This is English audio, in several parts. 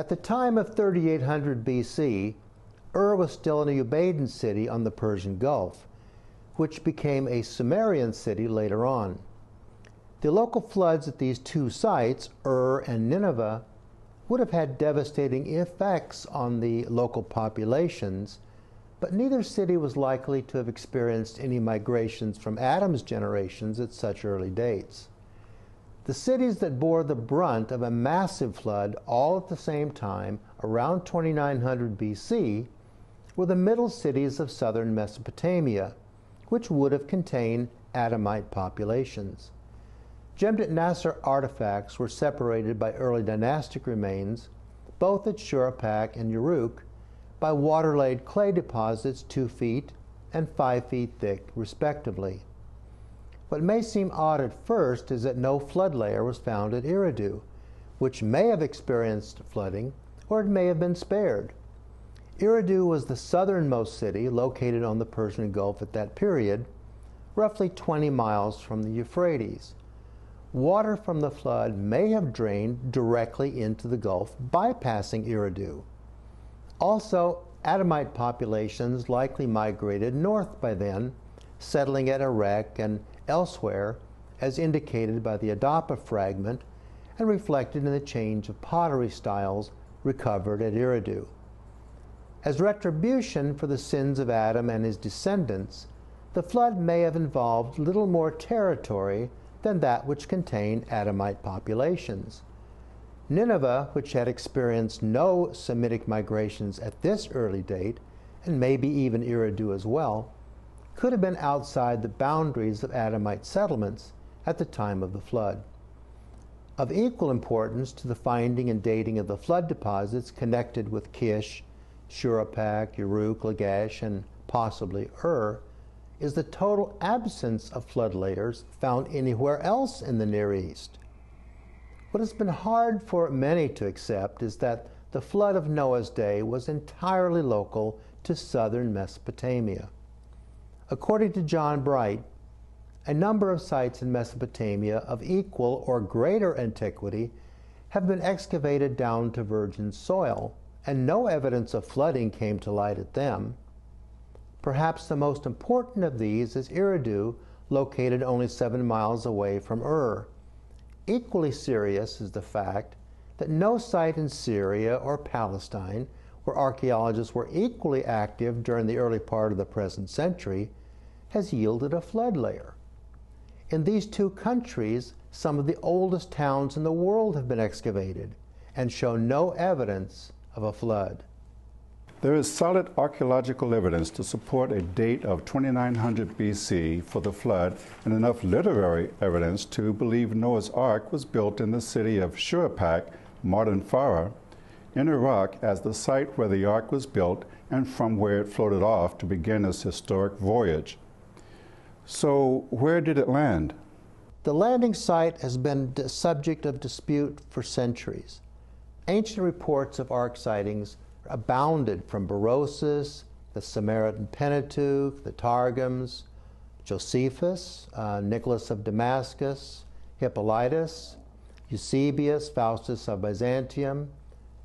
At the time of 3800 BC, Ur was still a Ubaydan city on the Persian Gulf, which became a Sumerian city later on. The local floods at these two sites, Ur and Nineveh, would have had devastating effects on the local populations, but neither city was likely to have experienced any migrations from Adam's generations at such early dates. The cities that bore the brunt of a massive flood all at the same time, around 2900 BC, were the middle cities of southern Mesopotamia, which would have contained Adamite populations. Jemdet Nasr artifacts were separated by early dynastic remains, both at Shuruppak and Uruk, by water-laid clay deposits 2 feet and 5 feet thick, respectively. What may seem odd at first is that no flood layer was found at Eridu, which may have experienced flooding, or it may have been spared. Eridu was the southernmost city located on the Persian Gulf at that period, roughly 20 miles from the Euphrates. Water from the flood may have drained directly into the Gulf, bypassing Eridu. Also, Adamite populations likely migrated north by then, settling at Erech and elsewhere, as indicated by the Adapa fragment and reflected in the change of pottery styles recovered at Eridu. As retribution for the sins of Adam and his descendants, the flood may have involved little more territory than that which contained Adamite populations. Nineveh, which had experienced no Semitic migrations at this early date, and maybe even Eridu as well, could have been outside the boundaries of Adamite settlements at the time of the flood. Of equal importance to the finding and dating of the flood deposits connected with Kish, Shuruppak, Uruk, Lagash, and possibly Ur, is the total absence of flood layers found anywhere else in the Near East. What has been hard for many to accept is that the flood of Noah's day was entirely local to southern Mesopotamia. According to John Bright, a number of sites in Mesopotamia of equal or greater antiquity have been excavated down to virgin soil, and no evidence of flooding came to light at them. Perhaps the most important of these is Eridu, located only 7 miles away from Ur. Equally serious is the fact that no site in Syria or Palestine, where archaeologists were equally active during the early part of the present century, has yielded a flood layer. In these two countries, some of the oldest towns in the world have been excavated and show no evidence of a flood. There is solid archaeological evidence to support a date of 2900 BC for the flood, and enough literary evidence to believe Noah's Ark was built in the city of Shuruppak, modern Farah, in Iraq as the site where the Ark was built and from where it floated off to begin its historic voyage. So where did it land? The landing site has been the subject of dispute for centuries. Ancient reports of Ark sightings abounded from Berosus, the Samaritan Pentateuch, the Targums, Josephus, Nicholas of Damascus, Hippolytus, Eusebius, Faustus of Byzantium,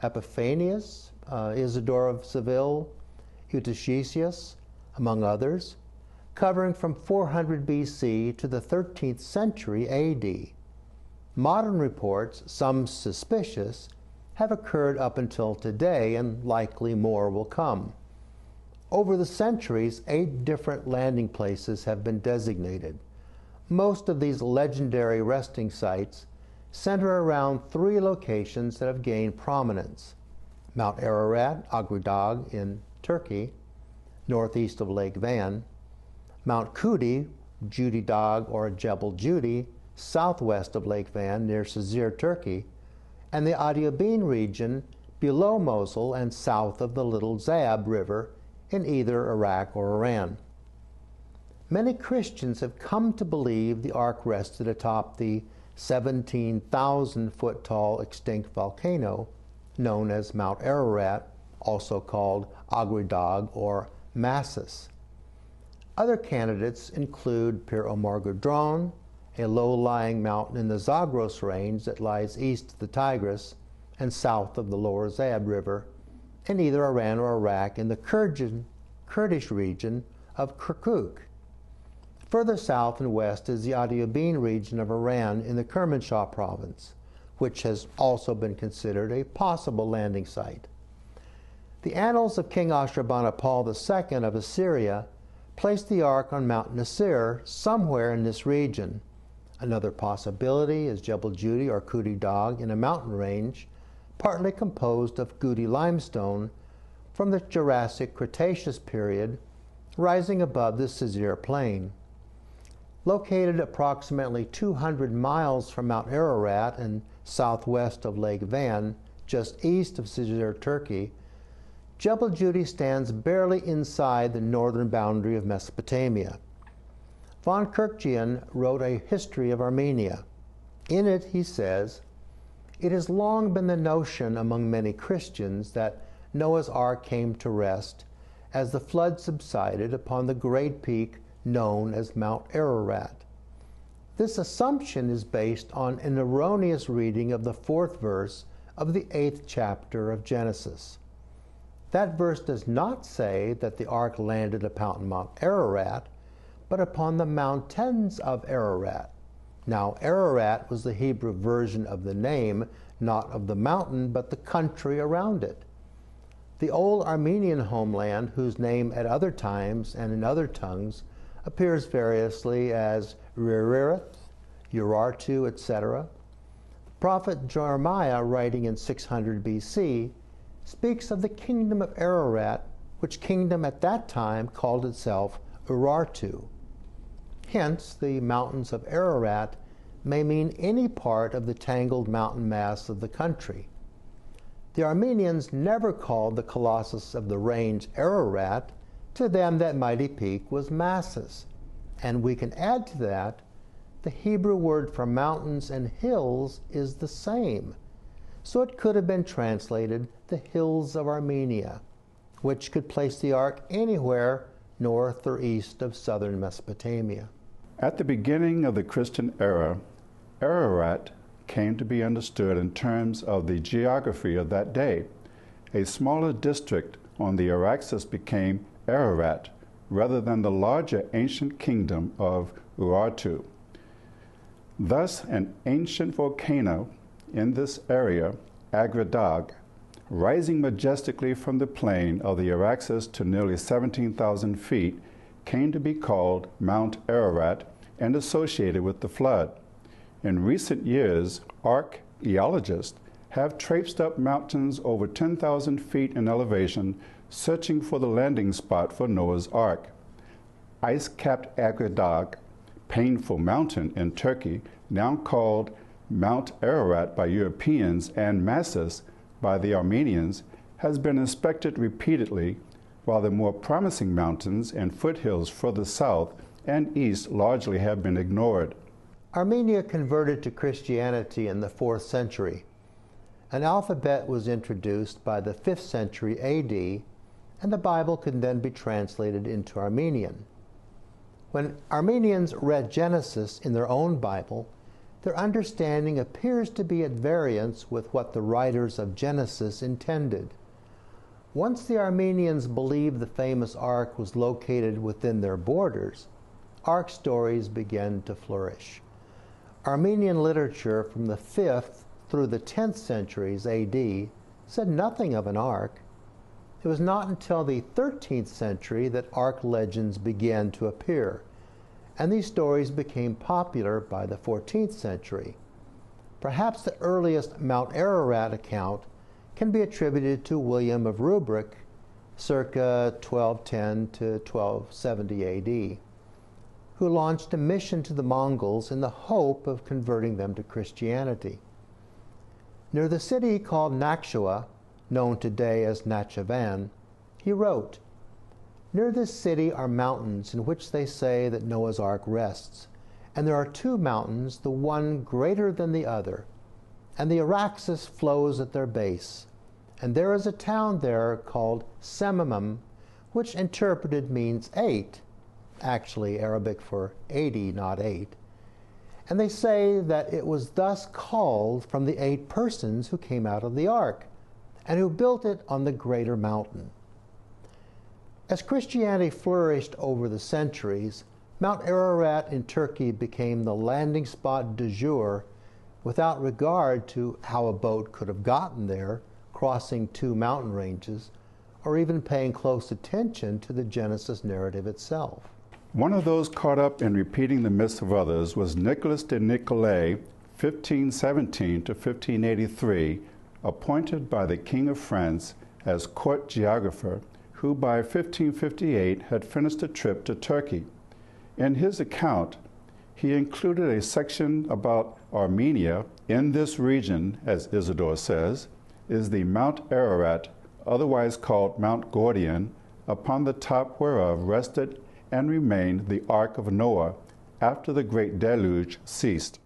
Epiphanius, Isidore of Seville, Eutychus, among others, covering from 400 BC to the 13th century AD. Modern reports, some suspicious, have occurred up until today, and likely more will come. Over the centuries, 8 different landing places have been designated. Most of these legendary resting sites center around 3 locations that have gained prominence: Mount Ararat, Agridag in Turkey, northeast of Lake Van; Mount Kudi, Judy Dag or Jebel Judy, southwest of Lake Van near Sazir, Turkey; and the Adiabene region below Mosul and south of the Little Zab River in either Iraq or Iran. Many Christians have come to believe the Ark rested atop the 17,000-foot tall extinct volcano known as Mount Ararat, also called Agridag or Massis. Other candidates include Pir Omar Gudron, a low-lying mountain in the Zagros range that lies east of the Tigris, and south of the lower Zab River, in either Iran or Iraq in the Kurdish region of Kirkuk. Further south and west is the Adiabene region of Iran in the Kermanshah province, which has also been considered a possible landing site. The annals of King Ashurbanipal II of Assyria placed the ark on Mount Nasir, somewhere in this region. Another possibility is Jebel Judi or Kuti Dagh in a mountain range, partly composed of Gudi limestone from the Jurassic-Cretaceous period, rising above the Cizre Plain. Located approximately 200 miles from Mount Ararat and southwest of Lake Van, just east of Cizre, Turkey, Jebel Judi stands barely inside the northern boundary of Mesopotamia. Von Kirkjian wrote a history of Armenia. In it, he says, "It has long been the notion among many Christians that Noah's Ark came to rest as the flood subsided upon the great peak known as Mount Ararat. This assumption is based on an erroneous reading of the 4th verse of the 8th chapter of Genesis. That verse does not say that the ark landed upon Mount Ararat, but upon the mountains of Ararat. Now, Ararat was the Hebrew version of the name, not of the mountain, but the country around it. The old Armenian homeland, whose name at other times and in other tongues appears variously as Rerith, Urartu, etc. The prophet Jeremiah, writing in 600 BC, speaks of the kingdom of Ararat, which kingdom at that time called itself Urartu. Hence, the mountains of Ararat may mean any part of the tangled mountain mass of the country. The Armenians never called the colossus of the range Ararat. To them that mighty peak was Massus. And we can add to that, the Hebrew word for mountains and hills is the same. So it could have been translated the hills of Armenia, which could place the ark anywhere north or east of southern Mesopotamia. At the beginning of the Christian era, Ararat came to be understood in terms of the geography of that day. A smaller district on the Araxes became Ararat, rather than the larger ancient kingdom of Urartu. Thus, an ancient volcano in this area, Agridag, rising majestically from the plain of the Araxes to nearly 17,000 feet, came to be called Mount Ararat and associated with the flood. In recent years, archaeologists have traipsed up mountains over 10,000 feet in elevation, searching for the landing spot for Noah's Ark. Ice-capped Agridag, Painful Mountain in Turkey, now called Mount Ararat by Europeans and Massus by the Armenians, has been inspected repeatedly, while the more promising mountains and foothills further south and east largely have been ignored. Armenia converted to Christianity in the 4th century. An alphabet was introduced by the 5th century AD, and the Bible could then be translated into Armenian. When Armenians read Genesis in their own Bible, their understanding appears to be at variance with what the writers of Genesis intended. Once the Armenians believed the famous ark was located within their borders, ark stories began to flourish. Armenian literature from the 5th through the 10th centuries AD said nothing of an ark. It was not until the 13th century that ark legends began to appear, and these stories became popular by the 14th century. Perhaps the earliest Mount Ararat account can be attributed to William of Rubric, circa 1210 to 1270 AD, who launched a mission to the Mongols in the hope of converting them to Christianity. Near the city called Nakshua, known today as Nakhchivan, he wrote, "Near this city are mountains in which they say that Noah's Ark rests, and there are 2 mountains, the one greater than the other, and the Araxes flows at their base. And there is a town there called Semamum, which interpreted means 8, actually Arabic for 80, not 8. and they say that it was thus called from the 8 persons who came out of the ark, and who built it on the greater mountain. As Christianity flourished over the centuries, Mount Ararat in Turkey became the landing spot du jour, without regard to how a boat could have gotten there, crossing 2 mountain ranges, or even paying close attention to the Genesis narrative itself. One of those caught up in repeating the myths of others was Nicholas de Nicolay, 1517 to 1583, appointed by the King of France as court geographer, who by 1558 had finished a trip to Turkey. In his account, he included a section about Armenia. In this region, as Isidore says, is the Mount Ararat, otherwise called Mount Gordian, upon the top whereof rested and remained the Ark of Noah after the great deluge ceased.